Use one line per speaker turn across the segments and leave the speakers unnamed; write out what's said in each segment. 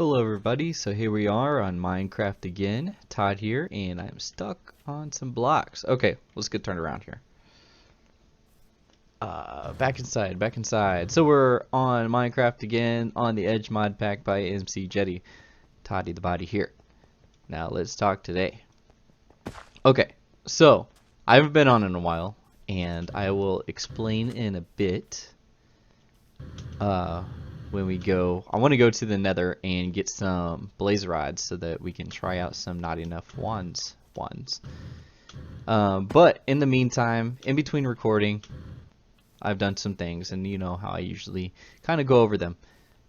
Hello everybody, so here we are on Minecraft again. Todd here, and I'm stuck on some blocks. Okay, let's get turned around here. Back inside. So we're on Minecraft again, on the Edge mod pack by MC Jetty. Toddy the body here. Now let's talk today. Okay, so I haven't been on in a while, and I will explain in a bit. When we go, I want to go to the nether and get some blaze rods so that we can try out some not enough ones. But in the meantime, in between recording, I've done some things, and you know how I usually kind of go over them.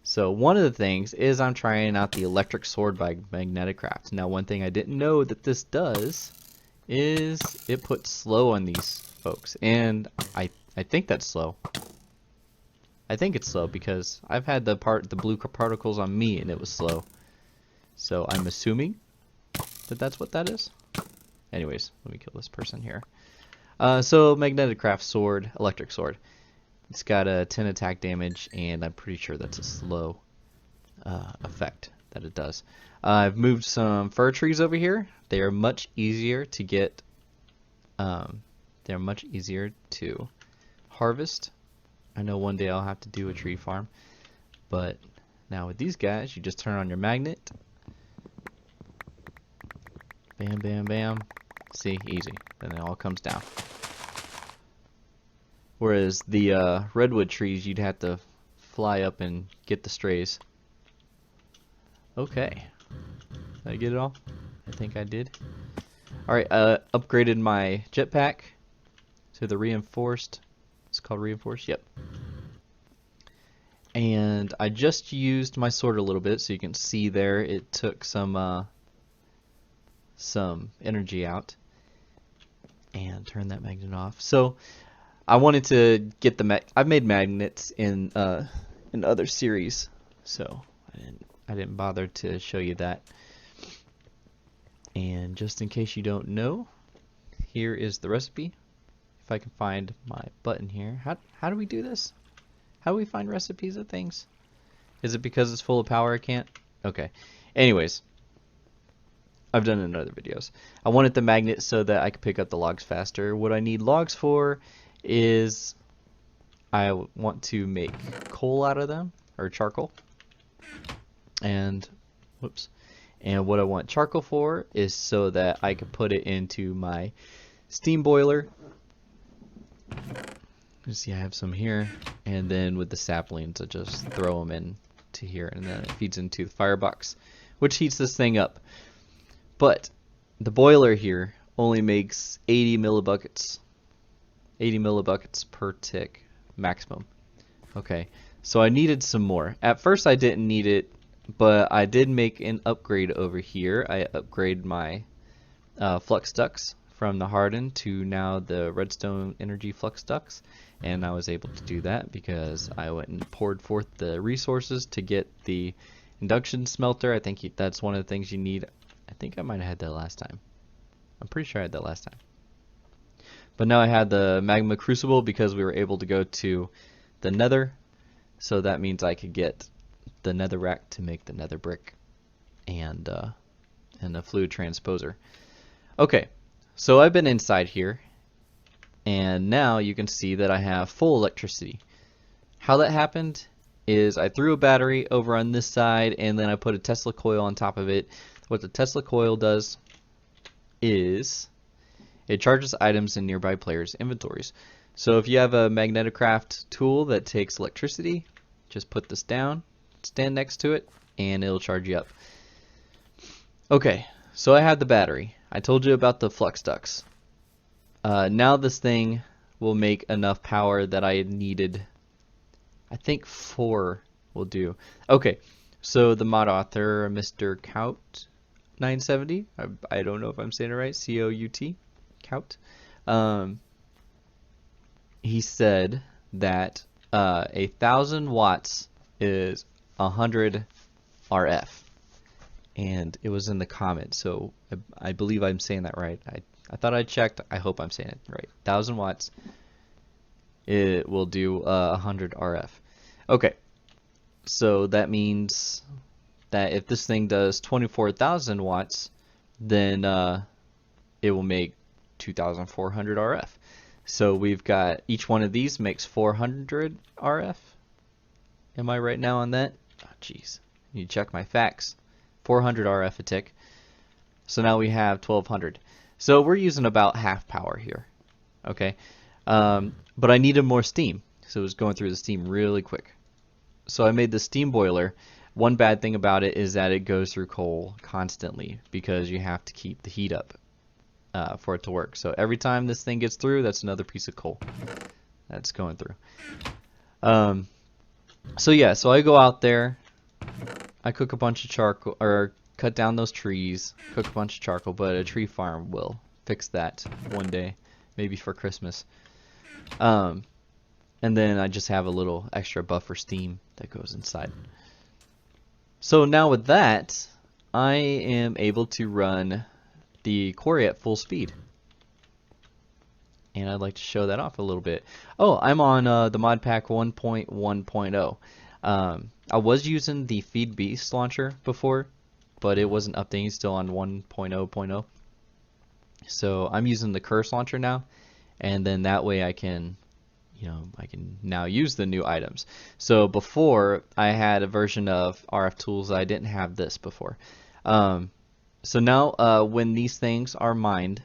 So one of the things is I'm trying out the electric sword by Magnetic Craft. Now one thing I didn't know that this does is it puts slow on these folks, and I think that's slow. I think it's slow because I've had the blue particles on me and it was slow. So I'm assuming that that's what that is. Anyways, let me kill this person here. So Magnetic Craft sword, electric sword. It's got a 10 attack damage, and I'm pretty sure that's a slow effect that it does. I've moved some fir trees over here. They are much easier to get. They're much easier to harvest. I know one day I'll have to do a tree farm, but now with these guys, you just turn on your magnet. Bam, bam, bam. See, easy. Then it all comes down. Whereas the redwood trees, you'd have to fly up and get the strays. Okay. Did I get it all? I think I did. Alright, upgraded my jetpack to the reinforced. It's called reinforced, yep. And I just used my sword a little bit, so you can see there it took some energy out. And turn that magnet off. So I wanted to get the I've made magnets in other series, so I didn't bother to show you that. And just in case you don't know, here is the recipe. If I can find my button here. How do we do this? How do we find recipes of things? Is it because it's full of power I can't? Okay. Anyways, I've done it in other videos. I wanted the magnet so that I could pick up the logs faster. What I need logs for is I want to make coal out of them, or charcoal. And whoops. And what I want charcoal for is so that I can put it into my steam boiler. You see I have some here, and then with the saplings I just throw them into here, and then it feeds into the firebox, which heats this thing up. But the boiler here only makes 80 millibuckets. 80 millibuckets per tick maximum. Okay, so I needed some more. At first I didn't need it, but I did make an upgrade over here. I upgraded my flux ducts from the hardened to now the redstone energy flux ducts, and I was able to do that because I went and poured forth the resources to get the induction smelter. I think that's one of the things you need. I think I might have had that last time. I'm pretty sure I had that last time. But now I had the magma crucible because we were able to go to the nether, so that means I could get the nether rack to make the nether brick and a fluid transposer. Okay. So I've been inside here, and now you can see that I have full electricity. How that happened is I threw a battery over on this side, and then I put a Tesla coil on top of it. What the Tesla coil does is it charges items in nearby players' inventories. So if you have a Magnetic Craft tool that takes electricity, just put this down, stand next to it, and it'll charge you up. Okay, so I had the battery. I told you about the flux ducts. Now this thing will make enough power that I needed. I think 4 will do. Okay, so the mod author, Mr. Cout970, I don't know if I'm saying it right, C-O-U-T, Cout. He said that 1,000 watts is 100 RF. And it was in the comments, so I believe I'm saying that right. I thought I checked. I hope I'm saying it right. 1,000 watts. It will do 100 RF. Okay, so that means that if this thing does 24,000 watts, then it will make 2,400 RF. So we've got each one of these makes 400 RF. Am I right now on that? Oh, jeez. You check my facts. 400 RF a tick. So now we have 1,200. So we're using about half power here. Okay. But I needed more steam. So it was going through the steam really quick. So I made the steam boiler. One bad thing about it is that it goes through coal constantly because you have to keep the heat up for it to work. So every time this thing gets through, that's another piece of coal that's going through. So yeah, so I go out there, I cook a bunch of charcoal, or cut down those trees, cook a bunch of charcoal, but a tree farm will fix that one day, maybe for Christmas. And then I just have a little extra buffer steam that goes inside. So now with that, I am able to run the quarry at full speed. And I'd like to show that off a little bit. Oh, I'm on the mod pack 1.1.0. I was using the Feed Beast launcher before, but it wasn't updating, still on 1.0.0. So I'm using the Curse launcher now, and then that way I can, I can now use the new items. So before I had a version of RF tools, I didn't have this before. So now when these things are mined,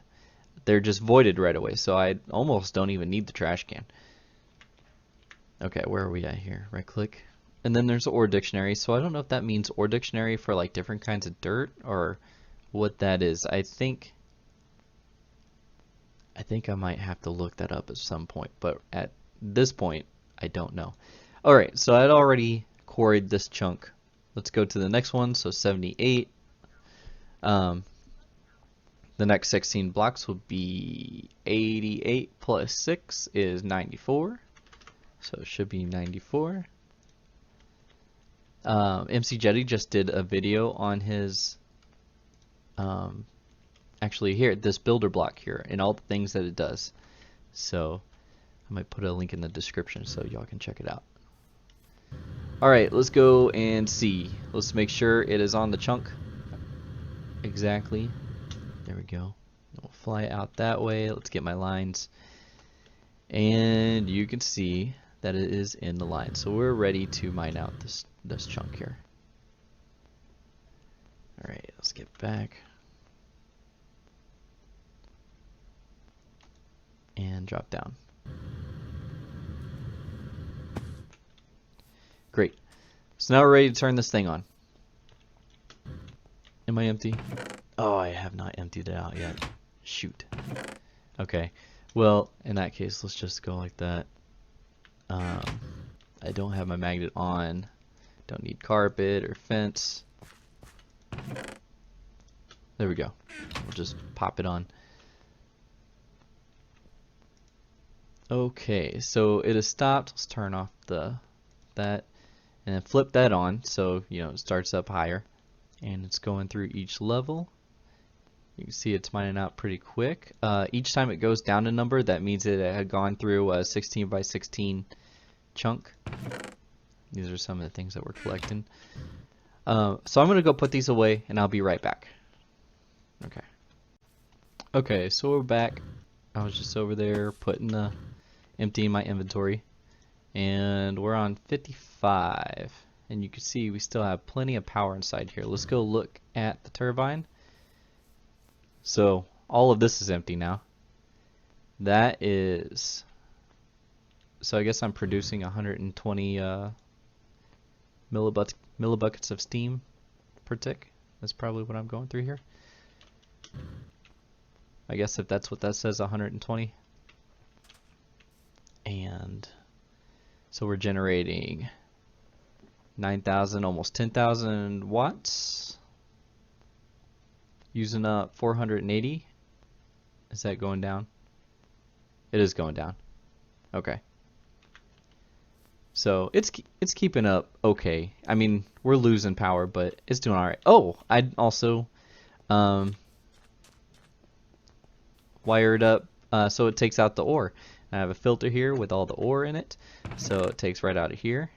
they're just voided right away. So I almost don't even need the trash can. Okay, where are we at here? Right click. And then there's the ore dictionary. So I don't know if that means ore dictionary for like different kinds of dirt or what that is. I think I might have to look that up at some point, but at this point I don't know. Alright, so I'd already quarried this chunk. Let's go to the next one. So 78. The next 16 blocks will be 88 plus 6 is 94. So it should be 94. MC Jetty just did a video on his, actually here, this builder block here, and all the things that it does. So I might put a link in the description so y'all can check it out. Alright, let's go and see. Let's make sure it is on the chunk. Exactly. There we go. We'll fly out that way. Let's get my lines. And you can see that it is in the line. So we're ready to mine out this chunk here. Alright, let's get back. And drop down. Great. So now we're ready to turn this thing on. Am I empty? Oh, I have not emptied it out yet. Shoot. Okay. Well, in that case, let's just go like that. I don't have my magnet on. Don't need carpet or fence. There we go. We'll just pop it on. Okay, so it has stopped. Let's turn off that and then flip that on so it starts up higher and it's going through each level. You can see it's mining out pretty quick. Each time it goes down a number, that means it had gone through a 16 by 16 chunk. These are some of the things that we're collecting. So I'm going to go put these away and I'll be right back. Okay, so we're back. I was just over there emptying my inventory. And we're on 55. And you can see we still have plenty of power inside here. Let's go look at the turbine. So all of this is empty now. That is, so I guess I'm producing 120 millibuckets of steam per tick. That's probably what I'm going through here. I guess if that's what that says, 120. And so we're generating 9,000, almost 10,000 watts. Using up 480. Is that going down? It is going down. Okay. So it's keeping up okay. I mean, we're losing power, but it's doing all right. Oh, I also wired up so it takes out the ore. I have a filter here with all the ore in it, so it takes right out of here.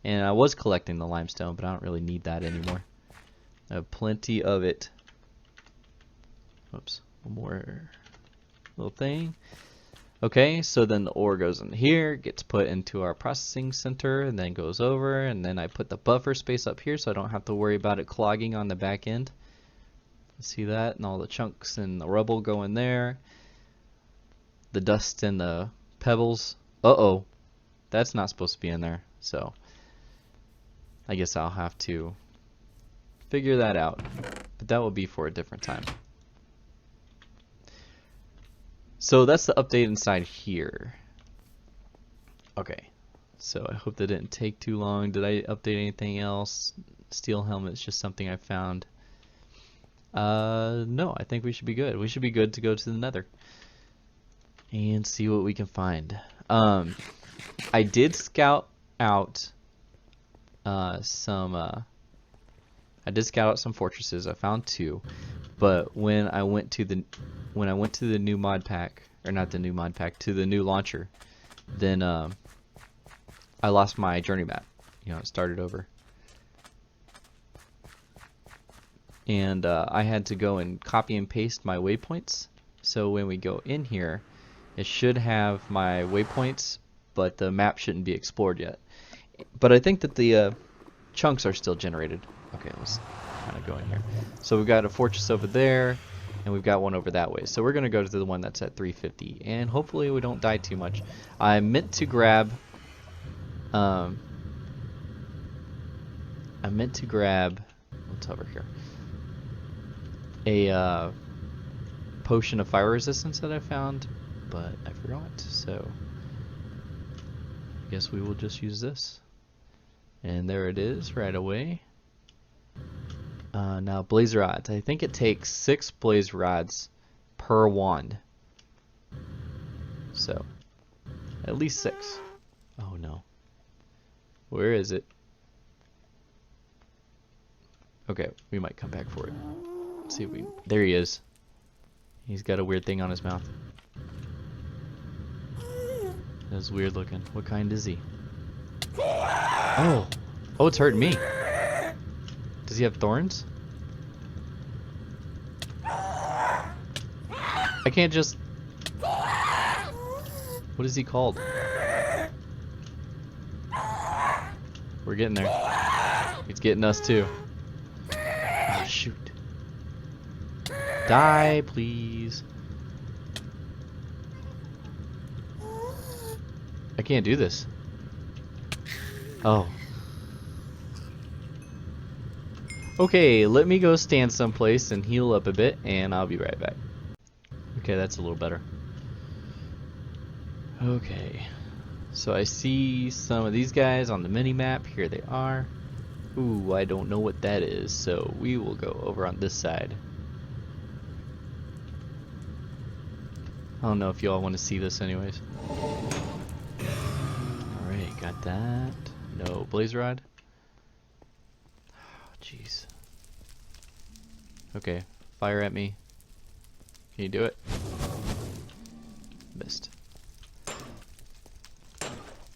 And I was collecting the limestone, but I don't really need that anymore. I have plenty of it. Oops, one more little thing. Okay, so then the ore goes in here, gets put into our processing center, and then goes over, and then I put the buffer space up here so I don't have to worry about it clogging on the back end. See that? And all the chunks and the rubble go in there. The dust and the pebbles. Uh-oh. That's not supposed to be in there, so I guess I'll have to figure that out. But that will be for a different time. So that's the update inside here. Okay, so I hope that didn't take too long. Did I update anything else? Steel helmet's just something I found. No, I think we should be good. We should be good to go to the nether and see what we can find. I did scout out some fortresses. I found 2. But when I went to the new mod pack, or not the new mod pack, to the new launcher, then I lost my journey map. You know, it started over, and I had to go and copy and paste my waypoints. So when we go in here, it should have my waypoints, but the map shouldn't be explored yet. But I think that the chunks are still generated. Okay, let's kind of go in here. So we've got a fortress over there, and we've got one over that way. So we're going to go to the one that's at 350, and hopefully we don't die too much. I meant to grab what's over here, a potion of fire resistance that I found, but I forgot, so I guess we will just use this. And there it is right away. Now blaze rods. I think it takes 6 blaze rods per wand. So at least 6. Oh no. Where is it? Okay, we might come back for it. Let's see if we... There he is. He's got a weird thing on his mouth. That's weird looking. What kind is he? Oh! Oh, it's hurting me. Does he have thorns? I can't just... What is he called? We're getting there. He's getting us too. Oh, shoot. Die, please. I can't do this. Oh. Okay, let me go stand someplace and heal up a bit, and I'll be right back. Okay, that's a little better. Okay. So I see some of these guys on the mini-map. Here they are. Ooh, I don't know what that is, so we will go over on this side. I don't know if y'all want to see this anyways. Alright, got that. No blaze rod. Jeez. Okay, fire at me. Can you do it? Missed.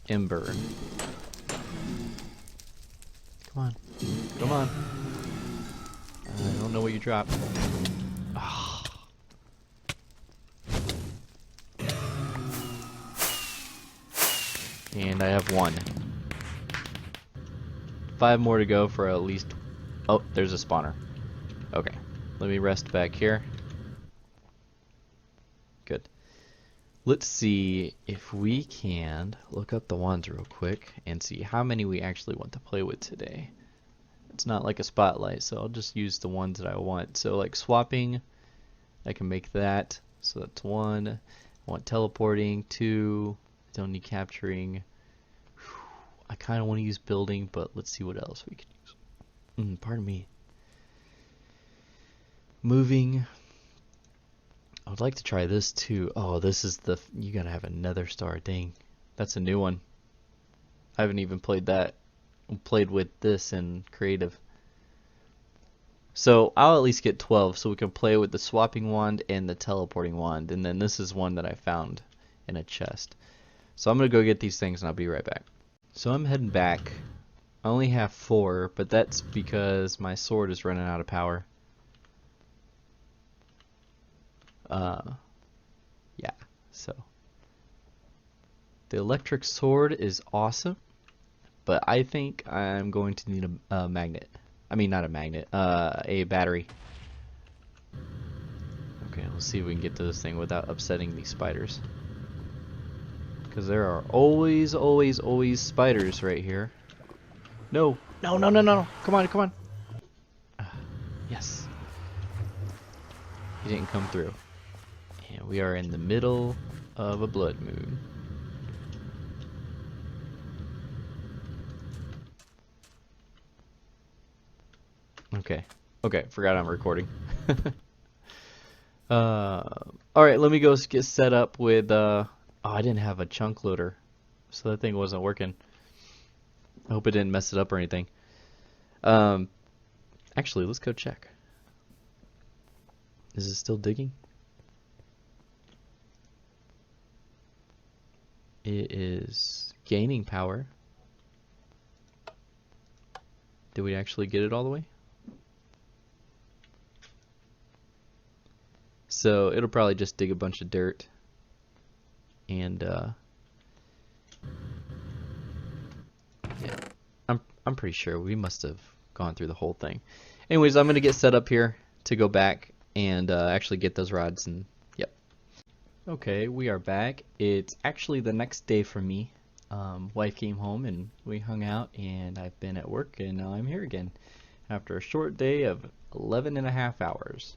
Ember. Come on. Come on. I don't know what you dropped. Oh. And I have 1. 5 more to go for at least... Oh, there's a spawner. Okay. Let me rest back here. Good. Let's see if we can look up the ones real quick and see how many we actually want to play with today. It's not like a spotlight, so I'll just use the ones that I want. So like swapping, I can make that. So that's 1. I want teleporting, 2. I don't need capturing. I kind of want to use building, but let's see what else we can use. Pardon me. Moving. I would like to try this too. Oh, this is the... You gotta have a nether star. Dang. That's a new one. I haven't even played that. Played with this in creative. So I'll at least get 12 so we can play with the swapping wand and the teleporting wand. And then this is one that I found in a chest. So I'm gonna go get these things and I'll be right back. So I'm heading back I only have 4, but that's because my sword is running out of power. Yeah, so the electric sword is awesome, but I think I'm going to need a magnet. I mean, not a magnet, a battery. Okay, let's see if we can get to this thing without upsetting these spiders. Because there are always, always, always spiders right here. No, no, no, no, no, come on, come on. Yes. He didn't come through. And we are in the middle of a blood moon. Okay. Okay, forgot I'm recording. Alright, let me go get set up with, oh, I didn't have a chunk loader, so that thing wasn't working. I hope it didn't mess it up or anything. Actually, let's go check. Is it still digging? It is gaining power. Did we actually get it all the way? So it'll probably just dig a bunch of dirt and yeah, I'm pretty sure we must have gone through the whole thing. Anyways, I'm gonna get set up here to go back and actually get those rods, and yep. Okay, we are back. It's actually the next day for me. Wife came home and we hung out, and I've been at work, and now I'm here again after a short day of 11.5 hours.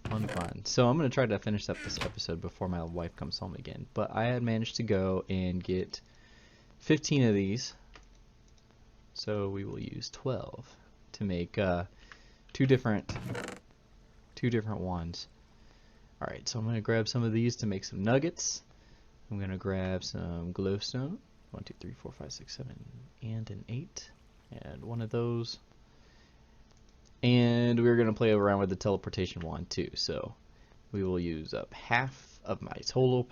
Fun. So I'm going to try to finish up this episode before my wife comes home again. But I had managed to go and get 15 of these. So we will use 12 to make two different wands. Alright, so I'm going to grab some of these to make some nuggets. I'm going to grab some glowstone. 1, 2, 3, 4, 5, 6, 7, and an 8. And one of those. And we're going to play around with the teleportation wand too. So we will use up half of my total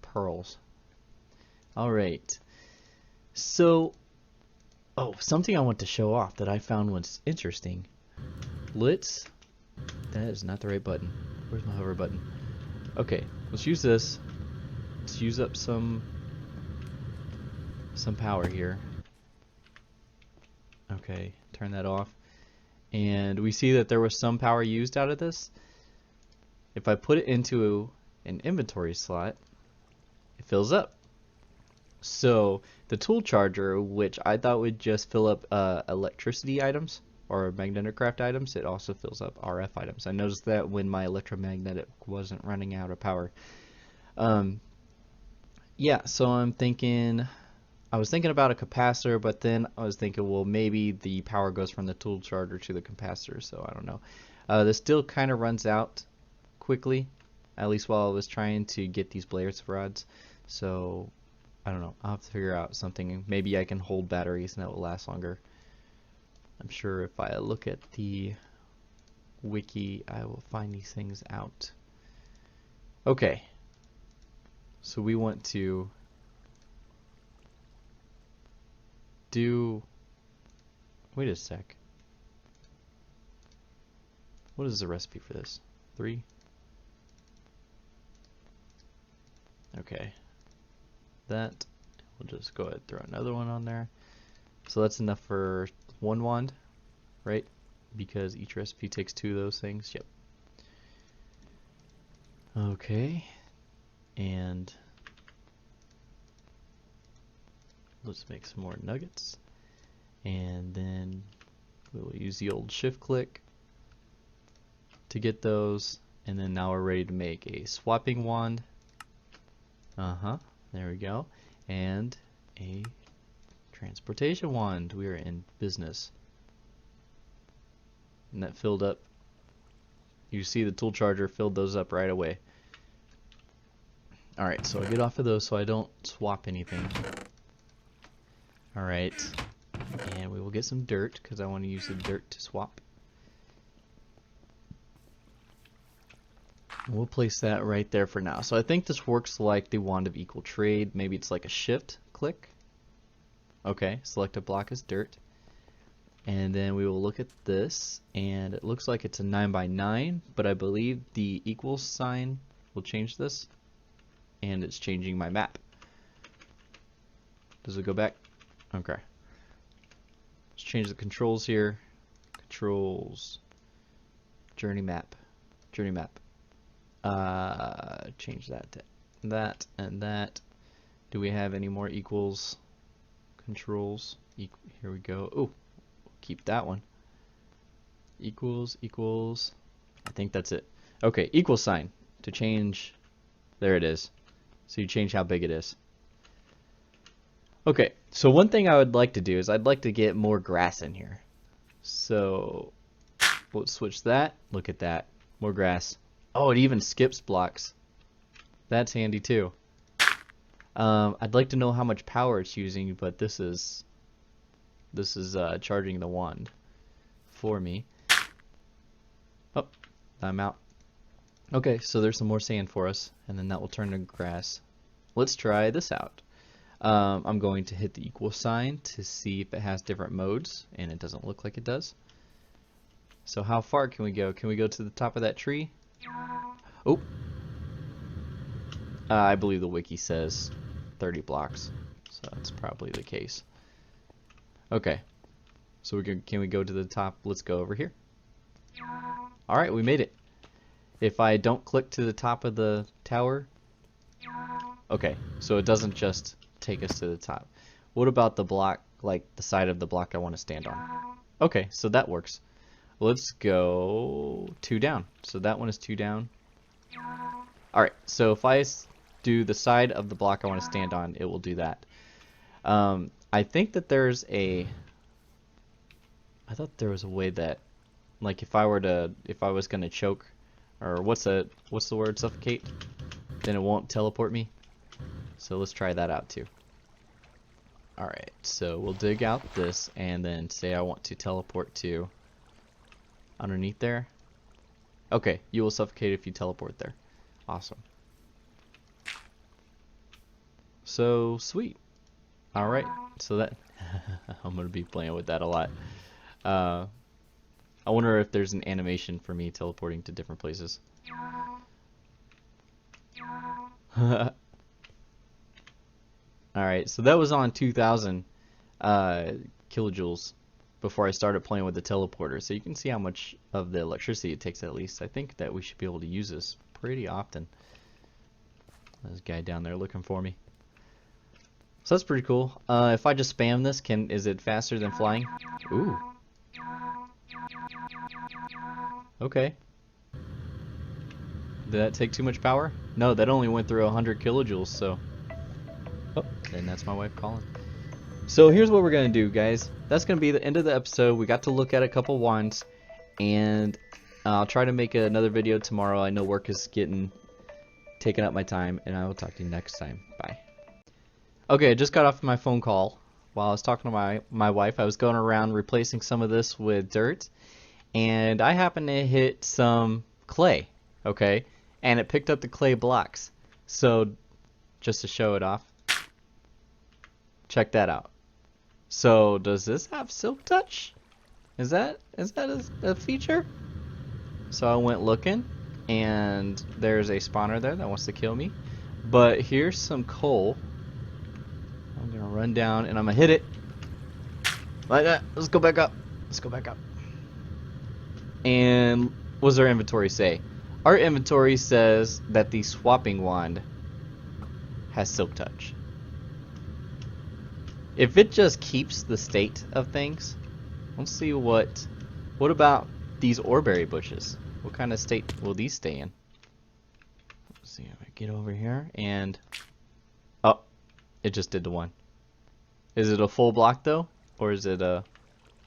pearls. Alright. So, oh, something I want to show off that I found was interesting. That is not the right button. Where's my hover button? Okay, let's use this. Let's use up some power here. Okay, turn that off. And we see that there was some power used out of this. If I put it into an inventory slot, it fills up. So the tool charger, which I thought would just fill up electricity items or magnetic craft items, it also fills up RF items. I noticed that when my electromagnetic wasn't running out of power. Yeah, so I was thinking about a capacitor, but then I was thinking, well, maybe the power goes from the tool charger to the capacitor, so I don't know. This still kind of runs out quickly, at least while I was trying to get these layers of rods. So, I don't know. I'll have to figure out something. Maybe I can hold batteries and that will last longer. I'm sure if I look at the wiki, I will find these things out. Okay. So we want to wait a sec. What is the recipe for this? 3? Okay. That, we'll just go ahead and throw another one on there. So that's enough for 1 wand, right? Because each recipe takes 2 of those things. Yep. Okay. And let's make some more nuggets, and then we'll use the old shift click to get those, and then now we're ready to make a swapping wand. There we go. And a transportation wand. We are in business. And that filled up. You see the tool charger filled those up right away. Alright, so I get off of those so I don't swap anything. Alright, and we will get some dirt because I want to use the dirt to swap. We'll place that right there for now. So I think this works like the wand of equal trade. Maybe it's like a shift click. Okay, select a block as dirt. And then we will look at this, and it looks like it's a 9 by 9, but I believe the equals sign will change this, and it's changing my map. Does it go back? Okay. Let's change the controls here. Controls. Journey map. Journey map. Change that to that and that. Do we have any more equals controls? Here we go. Oh, keep that one. Equals, equals. I think that's it. Okay, equal sign to change. There it is. So you change how big it is. Okay, so one thing I would like to do is I'd like to get more grass in here. So let's switch that. Look at that. More grass. Oh, it even skips blocks. That's handy too. I'd like to know how much power it's using, but this is charging the wand for me. Oh, I'm out. Okay, so there's some more sand for us, and then that will turn to grass. Let's try this out. I'm going to hit the equal sign to see if it has different modes, and it doesn't look like it does. So how far can we go? Can we go to the top of that tree? Oh, I believe the wiki says 30 blocks, so that's probably the case. Okay, so can we go to the top? Let's go over here. Alright, we made it. If I don't click to the top of the tower, okay, so it doesn't just take us to the top. What about the block, like the side of the block I want to stand on? Okay, so that works. Let's go 2 down. So that one is 2 down. Alright, so if I do the side of the block I want to stand on, it will do that. I think that there's a... I thought there was a way that, like, if I was gonna choke, or what's the word, suffocate, then it won't teleport me. So let's try that out too. Alright, so we'll dig out this and then say I want to teleport to underneath there. Okay, you will suffocate if you teleport there. Awesome. So sweet. Alright, so that I'm gonna be playing with that a lot. I wonder if there's an animation for me teleporting to different places. Alright, so that was on 2000 kilojoules before I started playing with the teleporter. So you can see how much of the electricity it takes at least. I think that we should be able to use this pretty often. There's a guy down there looking for me. So that's pretty cool. If I just spam this, is it faster than flying? Ooh. Okay. Did that take too much power? No, that only went through 100 kilojoules, so... Oh, and that's my wife calling. So here's what we're going to do, guys. That's going to be the end of the episode. We got to look at a couple wands, and I'll try to make another video tomorrow. I know work is taking up my time, and I will talk to you next time. Bye. Okay, I just got off my phone call. While I was talking to my wife, I was going around replacing some of this with dirt, and I happened to hit some clay, okay? And it picked up the clay blocks. So, just to show it off, check that out. So, does this have silk touch? Is that a feature? So I went looking, and there's a spawner there that wants to kill me. But here's some coal. I'm gonna run down and I'm gonna hit it like that. Let's go back up. Let's go back up. And what does our inventory say? Our inventory says that the swapping wand has silk touch. If it just keeps the state of things, let's see what about these oreberry bushes? What kind of state will these stay in? Let's see if I get over here and oh, it just did the one. Is it a full block though, or is it a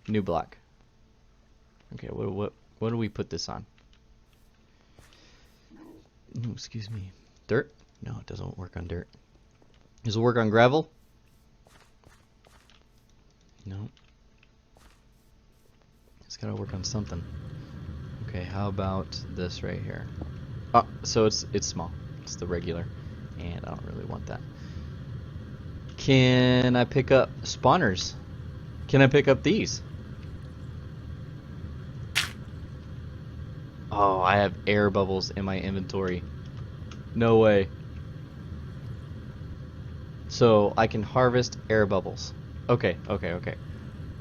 new block? Okay, what do we put this on? Oh, excuse me. Dirt? No, it doesn't work on dirt. Does it work on gravel? No. It's gotta work on something. Okay, how about this right here? Oh, so it's small. It's the regular, and I don't really want that. Can I pick up spawners? Can I pick up these? Oh, I have air bubbles in my inventory. No way. So I can harvest air bubbles. Okay, okay, okay.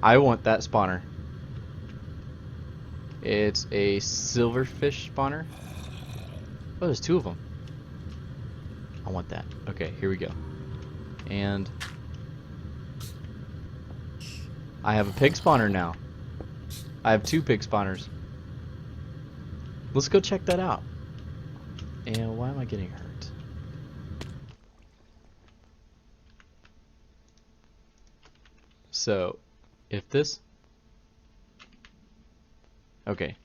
I want that spawner. It's a silverfish spawner. Oh, there's 2 of them. I want that. Okay, here we go. And I have a pig spawner now. I have 2 pig spawners. Let's go check that out. And why am I getting hurt? So, if this... Okay.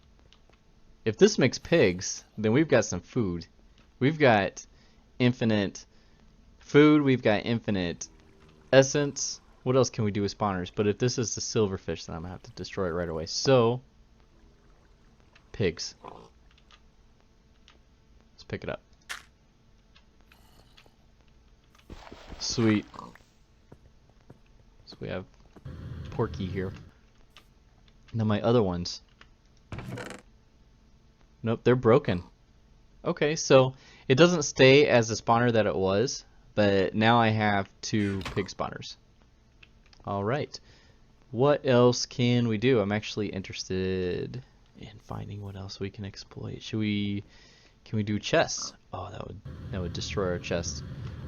If this makes pigs, then we've got some food. We've got infinite food, we've got infinite essence. What else can we do with spawners? But if this is the silverfish, then I'm going to have to destroy it right away. So, pigs. Let's pick it up. Sweet. So we have Porky here. Now my other ones. Nope, they're broken. Okay, so it doesn't stay as the spawner that it was, but now I have 2 pig spawners. Alright. What else can we do? I'm actually interested in finding what else we can exploit. Can we do chests? Oh, that would destroy our chests.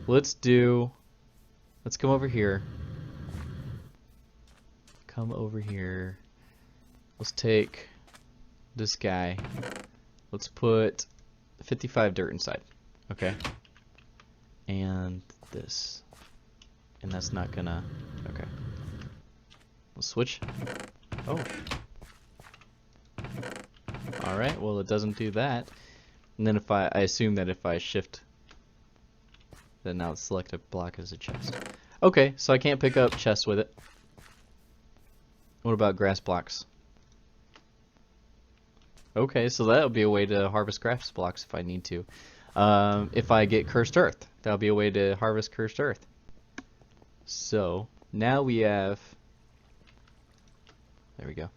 Let's come over here. Come over here. Let's take this guy. Let's put 55 dirt inside. Okay. And this. And that's not gonna... Okay. We'll switch. Oh. Alright, well it doesn't do that. And then if I assume that if I shift, then now it's selected block as a chest. Okay, so I can't pick up chests with it. What about grass blocks? Okay, so that would be a way to harvest grass blocks if I need to. If I get cursed earth, that'll be a way to harvest cursed earth. So now we have... There we go.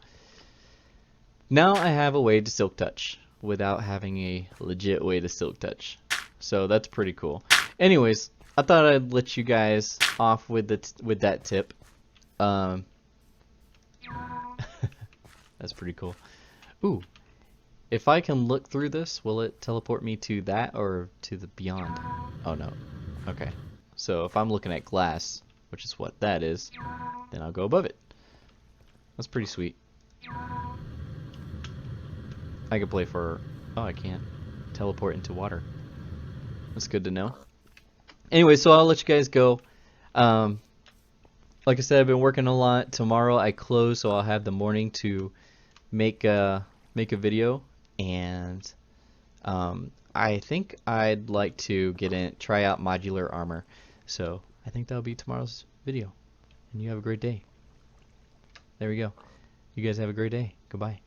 Now I have a way to silk touch without having a legit way to silk touch. So that's pretty cool. Anyways, I thought I'd let you guys off with that tip. That's pretty cool. Ooh. If I can look through this, will it teleport me to that or to the beyond? Oh no. Okay. So if I'm looking at glass, which is what that is, then I'll go above it. That's pretty sweet. I can play for... Oh, I can't teleport into water. That's good to know. Anyway, so I'll let you guys go. Like I said, I've been working a lot. Tomorrow I close, so I'll have the morning to make a video. And I think I'd like to try out modular armor. So I think that'll be tomorrow's video. And you have a great day. There we go. You guys have a great day. Goodbye.